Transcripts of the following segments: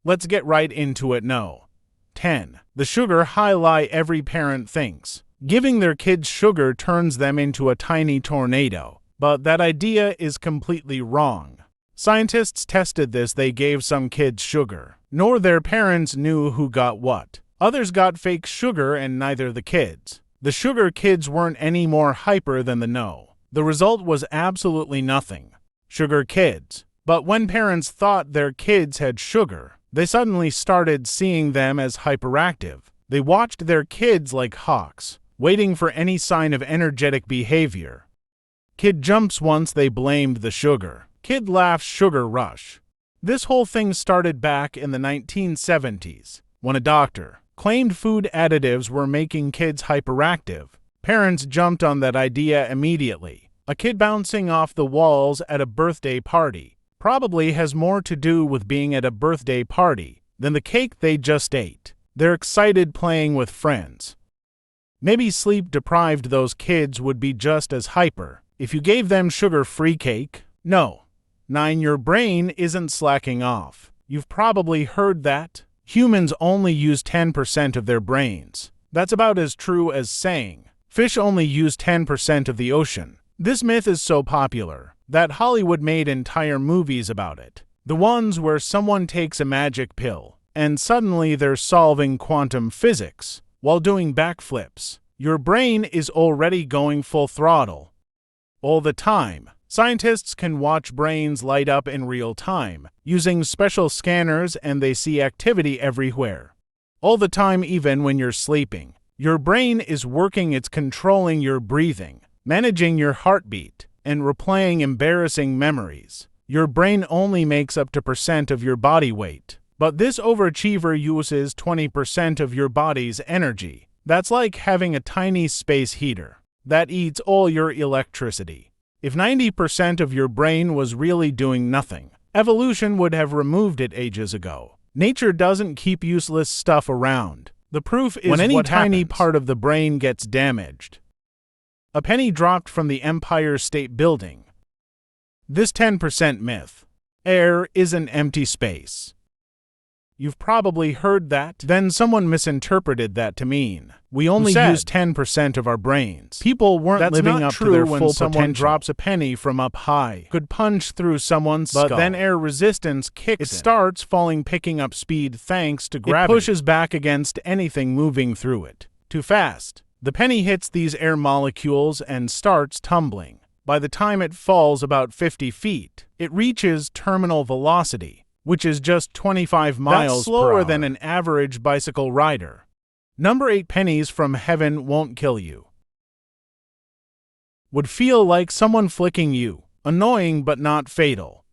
Let's get right into it. No. 10. The sugar high lie every parent thinks. Giving their kids sugar turns them into a tiny tornado. But that idea is completely wrong. Scientists tested this. They gave some kids sugar. Nor their parents knew who got what. Others got fake sugar and neither the kids. The sugar kids weren't any more hyper than the no. The result was absolutely nothing. Sugar kids. But when parents thought their kids had sugar, they suddenly started seeing them as hyperactive. They watched their kids like hawks, waiting for any sign of energetic behavior. Kid jumps once they blamed the sugar. Kid laughs, sugar rush. This whole thing started back in the 1970s, when a doctor claimed food additives were making kids hyperactive. Parents jumped on that idea immediately. A kid bouncing off the walls at a birthday party probably has more to do with being at a birthday party than the cake they just ate. They're excited playing with friends. Maybe sleep-deprived those kids would be just as hyper if you gave them sugar-free cake. No. 9. Your brain isn't slacking off. You've probably heard that. Humans only use 10% of their brains. That's about as true as saying fish only use 10% of the ocean. This myth is so popular that Hollywood made entire movies about it. The ones where someone takes a magic pill and suddenly they're solving quantum physics while doing backflips. Your brain is already going full throttle. All the time. Scientists can watch brains light up in real time using special scanners, and they see activity everywhere. All the time, even when you're sleeping. Your brain is working. It's controlling your breathing, managing your heartbeat, and replaying embarrassing memories. Your brain only makes up to % of your body weight, but this overachiever uses 20% of your body's energy. That's like having a tiny space heater that eats all your electricity. If 90% of your brain was really doing nothing, evolution would have removed it ages ago. Nature doesn't keep useless stuff around. The proof is when any tiny part of the brain gets damaged. A penny dropped from the Empire State Building. This 10% myth. Air is an empty space. You've probably heard that. Then someone misinterpreted that to mean we only use 10% of our brains. People weren't living up to their full potential. When someone drops a penny from up high, could punch through someone's skull. But then air resistance kicks in. It starts falling, picking up speed thanks to gravity. It pushes back against anything moving through it. Too fast. The penny hits these air molecules and starts tumbling. By the time it falls about 50 feet, it reaches terminal velocity, which is just 25 miles per hour. That's slower than an average bicycle rider. Number 8. Pennies from heaven won't kill you. Would feel like someone flicking you. Annoying but not fatal.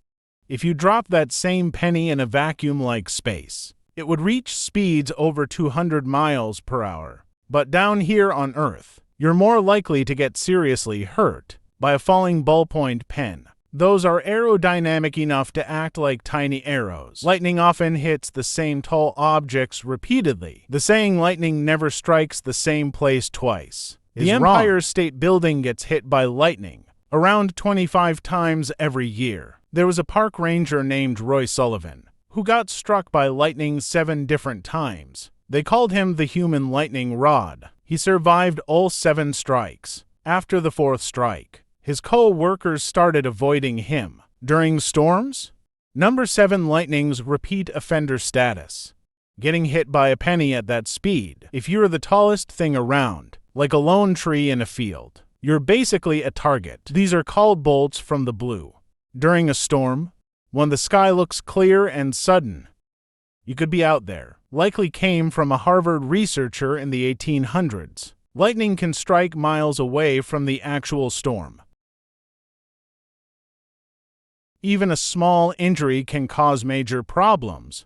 If you drop that same penny in a vacuum like space, it would reach speeds over 200 miles per hour. But down here on Earth, you're more likely to get seriously hurt by a falling ballpoint pen. Those are aerodynamic enough to act like tiny arrows. Lightning often hits the same tall objects repeatedly. The saying lightning never strikes the same place twice is wrong. The Empire State Building gets hit by lightning around 25 times every year. There was a park ranger named Roy Sullivan who got struck by lightning 7 different times. They called him the human lightning rod. He survived all 7 strikes. After the 4th strike, his co-workers started avoiding him. During storms? Number 7. Lightning's repeat offender status. Getting hit by a penny at that speed. If you're the tallest thing around, like a lone tree in a field, you're basically a target. These are called bolts from the blue. During a storm, when the sky looks clear and sudden, you could be out there. Likely came from a Harvard researcher in the 1800s. Lightning can strike miles away from the actual storm. Even a small injury can cause major problems.